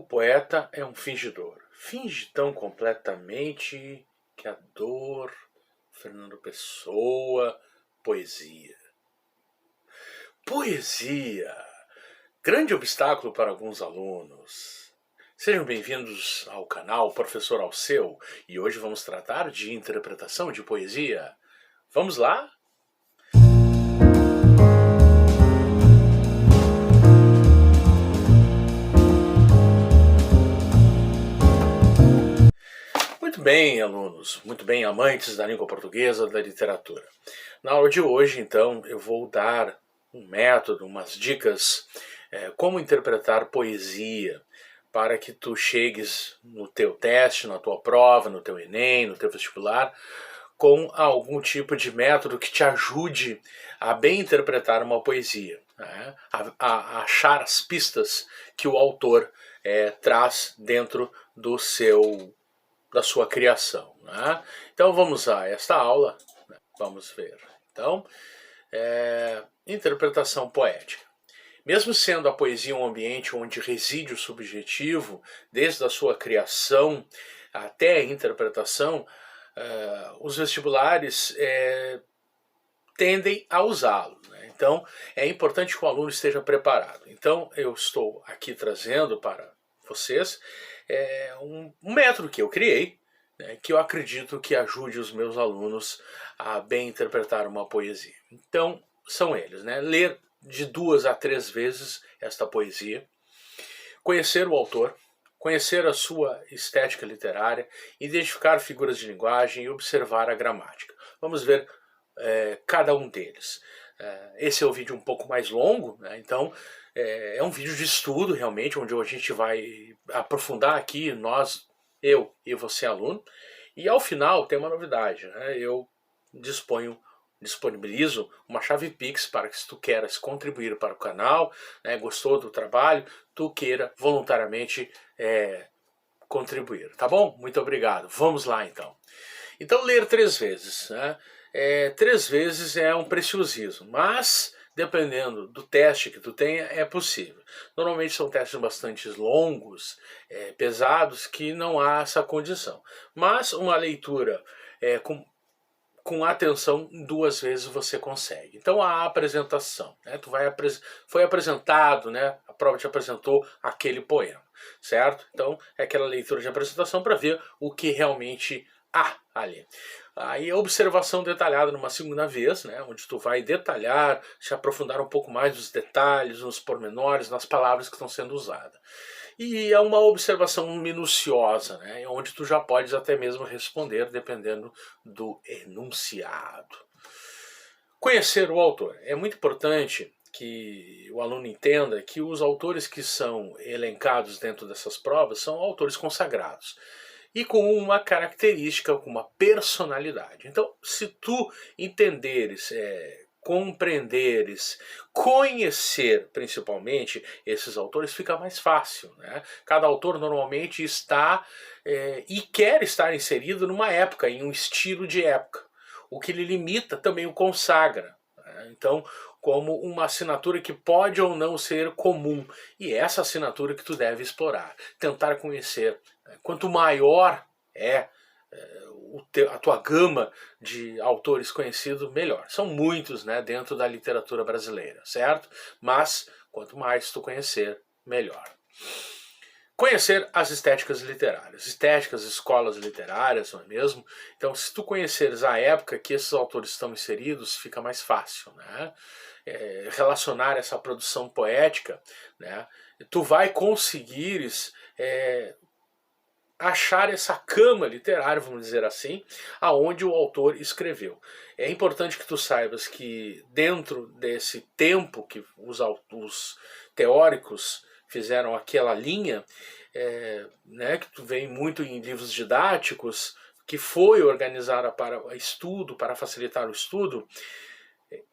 poeta é um fingidor. Finge tão completamente que a dor, Fernando Pessoa, poesia. Poesia! Grande obstáculo para alguns alunos. Sejam bem-vindos ao canal Professor Alceu e hoje vamos tratar de interpretação de poesia. Vamos lá? Muito bem, alunos, muito bem, amantes da língua portuguesa, da literatura. Na aula de hoje, então, eu vou dar um método, umas dicas, como interpretar poesia, para que tu chegues no teu teste, na tua prova, no teu Enem, no teu vestibular, com algum tipo de método que te ajude a bem interpretar uma poesia, né? a achar as pistas que o autor traz dentro da sua criação, né? Então vamos a esta aula, né? Vamos ver. Então, interpretação poética. Mesmo sendo a poesia um ambiente onde reside o subjetivo, desde a sua criação até a interpretação, os vestibulares tendem a usá-lo, né? Então é importante que o aluno esteja preparado. Então eu estou aqui trazendo para vocês um método que eu criei, né, que eu acredito que ajude os meus alunos a bem interpretar uma poesia. Então são eles, né? Ler de 2 a 3 vezes esta poesia, conhecer o autor, conhecer a sua estética literária, identificar figuras de linguagem e observar a gramática. Vamos ver cada um deles. Esse é o vídeo um pouco mais longo, né? Então é um vídeo de estudo realmente, onde a gente vai aprofundar aqui, eu e você aluno, e ao final tem uma novidade, né? Eu disponibilizo uma chave Pix para que, se tu queiras contribuir para o canal, né, gostou do trabalho, tu queira voluntariamente contribuir, tá bom? Muito obrigado. Vamos lá então. Então ler 3 vezes, né? 3 vezes é um preciosismo, mas dependendo do teste que tu tenha, é possível. Normalmente são testes bastante longos, pesados, que não há essa condição. Mas uma leitura com atenção, 2 vezes você consegue. Então a apresentação, né? Foi apresentado, né? A prova te apresentou aquele poema, certo? Então é aquela leitura de apresentação para ver o que realmente há ali. Aí a observação detalhada numa segunda vez, né? Onde tu vai detalhar, se aprofundar um pouco mais nos detalhes, nos pormenores, nas palavras que estão sendo usadas. E é uma observação minuciosa, né? Onde tu já podes até mesmo responder, dependendo do enunciado. Conhecer o autor. É muito importante que o aluno entenda que os autores que são elencados dentro dessas provas são autores consagrados e com uma característica, com uma personalidade. Então, se tu entenderes, compreenderes, conhecer principalmente esses autores, fica mais fácil, né? Cada autor normalmente está e quer estar inserido numa época, em um estilo de época. O que lhe limita também o consagra, né? Então, como uma assinatura que pode ou não ser comum. E é essa assinatura que tu deve explorar, tentar conhecer. Quanto maior a tua gama de autores conhecidos, melhor. São muitos, né, dentro da literatura brasileira, certo? Mas quanto mais tu conhecer, melhor. Conhecer as estéticas literárias, estéticas, escolas literárias, não é mesmo? Então, se tu conheceres a época que esses autores estão inseridos, fica mais fácil, né? Relacionar essa produção poética, né? Tu vai conseguires achar essa cama literária, vamos dizer assim, aonde o autor escreveu. É importante que tu saibas que dentro desse tempo que os teóricos fizeram aquela linha, né, que tu vê muito em livros didáticos, que foi organizada para estudo, para facilitar o estudo,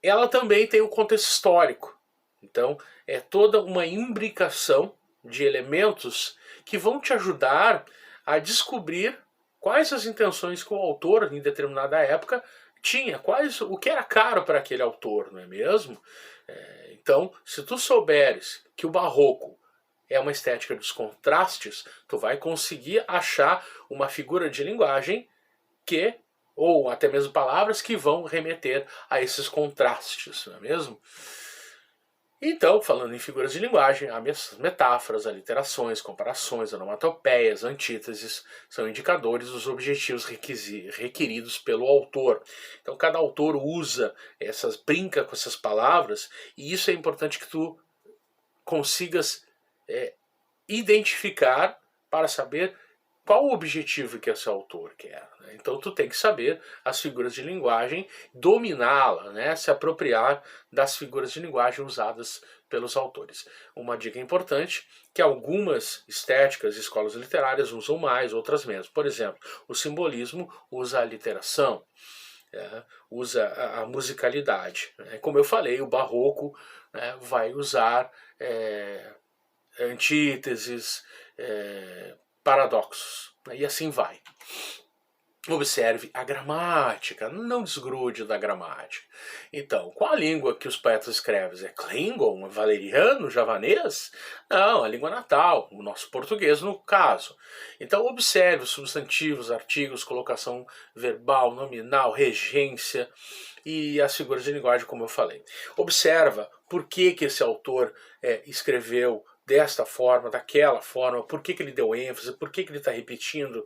ela também tem um contexto histórico. Então é toda uma imbricação de elementos que vão te ajudar a descobrir quais as intenções que o autor, em determinada época, tinha, o que era caro para aquele autor, não é mesmo? Então, se tu souberes que o Barroco é uma estética dos contrastes, tu vai conseguir achar uma figura de linguagem que, ou até mesmo palavras que vão remeter a esses contrastes, não é mesmo? Então, falando em figuras de linguagem, as metáforas, aliterações, comparações, onomatopeias, antíteses são indicadores dos objetivos requeridos pelo autor. Então, cada autor brinca com essas palavras, e isso é importante que tu consigas identificar para saber qual o objetivo que esse autor quer. Né? Então tu tem que saber as figuras de linguagem, dominá-la, né? Se apropriar das figuras de linguagem usadas pelos autores. Uma dica importante, que algumas estéticas e escolas literárias usam mais, outras menos. Por exemplo, o simbolismo usa a literação, usa a musicalidade. Né? Como eu falei, o barroco, né, vai usar antíteses, paradoxos, né? E assim vai. Observe a gramática, não desgrude da gramática. Então, qual a língua que os poetas escrevem? É Klingon, valeriano, javanês? Não, a língua natal, o nosso português no caso. Então, observe os substantivos, artigos, colocação verbal, nominal, regência e as figuras de linguagem, como eu falei. Observa por que esse autor escreveu desta forma, daquela forma, por que ele deu ênfase, por que ele está repetindo,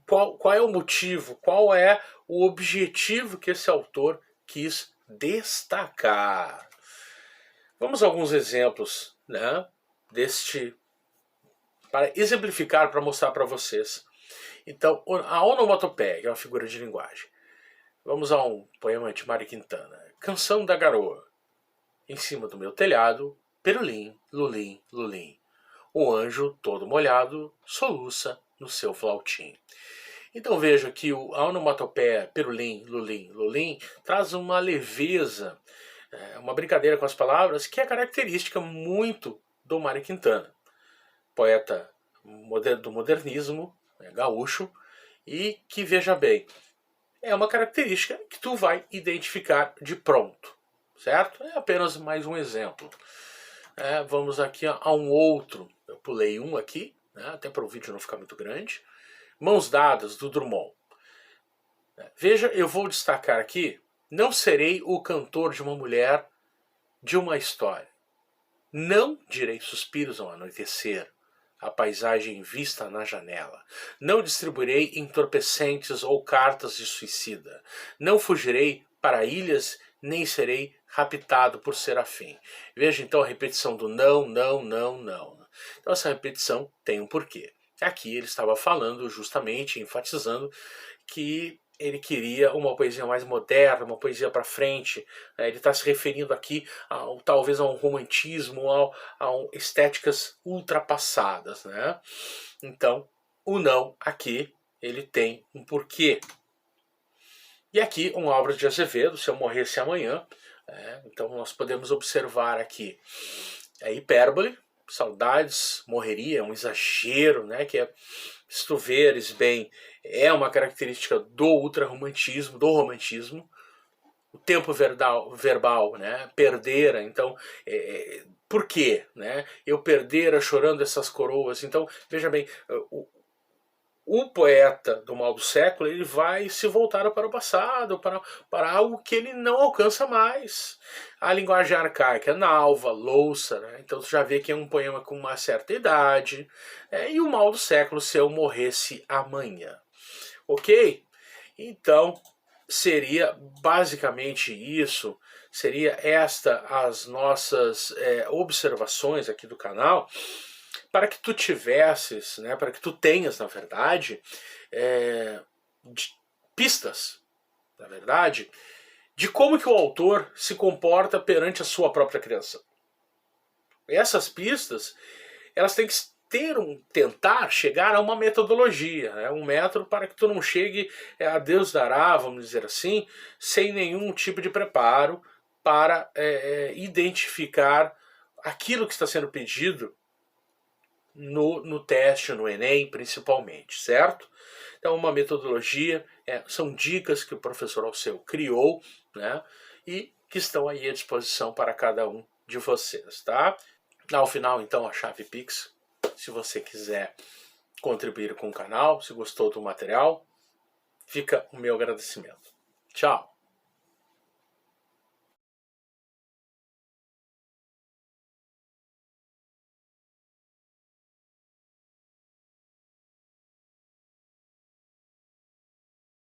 qual é o motivo, qual é o objetivo que esse autor quis destacar. Vamos a alguns exemplos, né, para exemplificar, para mostrar para vocês. Então, a onomatopeia, que é uma figura de linguagem. Vamos a um poema de Mário Quintana. Canção da Garoa. Em cima do meu telhado, perulim, lulim, lulim. O anjo, todo molhado, soluça no seu flautim. Então veja que a onomatopeia perulim, lulim, lulim traz uma leveza, uma brincadeira com as palavras que é característica muito do Mário Quintana, poeta do modernismo, gaúcho, e que, veja bem, é uma característica que tu vai identificar de pronto, certo? É apenas mais um exemplo. Vamos aqui a um outro, eu pulei um aqui, né, até para o vídeo não ficar muito grande. Mãos Dadas, do Drummond. Veja, eu vou destacar aqui, não serei o cantor de uma mulher de uma história. Não direi suspiros ao anoitecer, a paisagem vista na janela. Não distribuirei entorpecentes ou cartas de suicida. Não fugirei para ilhas, nem serei raptado por serafim. Veja então a repetição do não, não, não, não. Então essa repetição tem um porquê. Aqui ele estava falando justamente, enfatizando que ele queria uma poesia mais moderna, uma poesia para frente. Ele está se referindo aqui talvez a um romantismo, a estéticas ultrapassadas, né? Então, o não aqui, ele tem um porquê. E aqui, um Álvares de Azevedo, Se Eu Morresse Amanhã. Então, nós podemos observar aqui a hipérbole, saudades, morreria, é um exagero, né? Que se tu veres bem, é uma característica do ultrarromantismo, do romantismo. O tempo verbal, né? Perdera, então, por quê? Né? Eu perdera chorando essas coroas. Então, veja bem, o poeta do mal do século, ele vai se voltar para o passado, para algo que ele não alcança mais. A linguagem arcaica, nalva, louça, né? Então tu já vê que é um poema com uma certa idade. E o mal do século, Se Eu Morresse Amanhã. Ok? Então, seria basicamente isso, seria as nossas observações aqui do canal, para que tu tivesses, né, para que tu tenhas, na verdade, pistas, na verdade, de como que o autor se comporta perante a sua própria criação. Essas pistas, elas têm que tentar chegar a uma metodologia, né? Um método para que tu não chegue a Deus dará, vamos dizer assim, sem nenhum tipo de preparo para identificar aquilo que está sendo pedido no teste, no Enem, principalmente, certo? Então, uma metodologia, são dicas que o professor Alceu criou, né? E que estão aí à disposição para cada um de vocês, tá? Ao final, então, a chave Pix, se você quiser contribuir com o canal, se gostou do material, fica o meu agradecimento. Tchau!